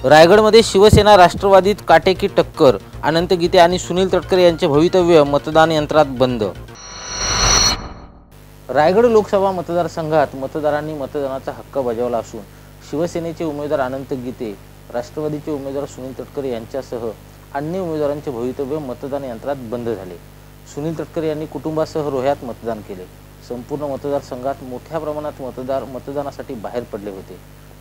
रायगडमध्ये शिवसेना राष्ट्रवादीत काटेकी टक्कर। अनंत गीते आणि सुनील तटकरे यांचे भवितव्य मतदान यंत्रात बंद। रायगड लोकसभा मतदारसंघात मतदारांनी मतदानाचा हक्क बजावला असून शिवसेनेचे उमेदवार अनंत गीते, राष्ट्रवादीचे उमेदवार सुनील तटकरे यांच्यासह अन्य उमेदवारांचे भवितव्य मतदान यंत्रात बंद झाले। सुनील तटकरे यांनी कुटुंबासह रोह्यात मतदान केले। संपूर्ण मतदारसंघात मोठ्या प्रमाणात मतदार मतदानासाठी बाहेर पडले होते।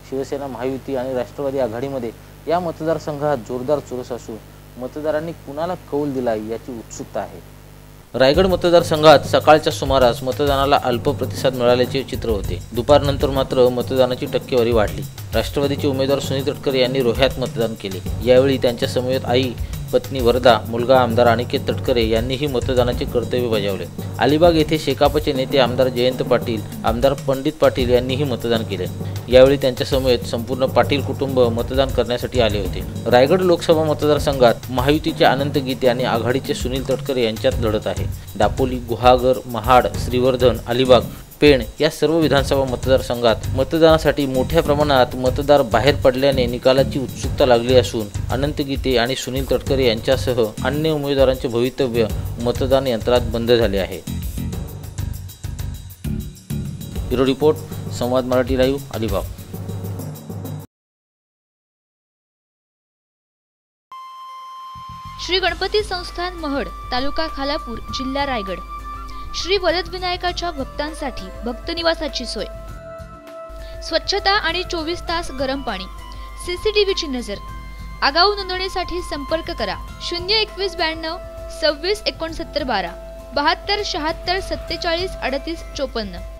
शिवसेना, महायुती आणि राष्ट्रवादी आघाडीमध्ये या मतदारसंघात जोरदार चुरस असून मतदारांनी कुणाला कौल दिला याची उत्सुकता आहे। रायगड मतदारसंघात सकाळच्या सुमारास मतदानाला अल्प प्रतिसाद मिळाल्याचे चित्र होते। दुपारनंतर मात्र मतदानाची टक्केवारी वाढली। राष्ट्रवादीचे उमेदवार सुनील तटकरे यांनी रोह्यात मतदान केले। यावेळी त्यांच्या समवेत आई, पत्नी वरदा, मुलगा आमदार अनिकेत तटकरे यांनीही मतदानाचे कर्तव्य बजावले। अलिबाग येथे शेकापचे नेते आमदार जयंत पाटील, आमदार पंडित पाटील यांनीही मतदान केले। यावेळी त्यांच्या समवेत संपूर्ण पाटील कुटुंब मतदान करण्यासाठी आले होते। रायगड लोकसभा मतदारसंघात महायुतीचे अनंत गीते आणि आघाडीचे सुनील तटकरे यांच्यात लढत आहे। दापोली, गुहागर, महाड, श्रीवर्धन, अलिबाग, पेण या सर्व विधानसभा मतदारसंघात मतदानासाठी मोठ्या प्रमाणात मतदार बाहेर पडल्याने निकालाची उत्सुकता लागली असून अनंत गीते आणि सुनील तटकरे यांच्यासह अन्य उमेदवारांचे भवितव्य मतदान यंत्रात बंद झाले आहे। ब्युरो रिपोर्ट, संवाद मराठी लाईव्ह, अलिबाग। श्री गणपती संस्थान महड, तालुका खालापूर, जिल्हा रायगड। श्री वरदविनायकाच्या भक्तांसाठी भक्त निवासाची सोय, स्वच्छता आणि 24 तास गरम पाणी, सीसीटीव्हीची नजर। आगाऊ नोंदणीसाठी संपर्क करा 021 92 26 69 12 72 76 47 38 54।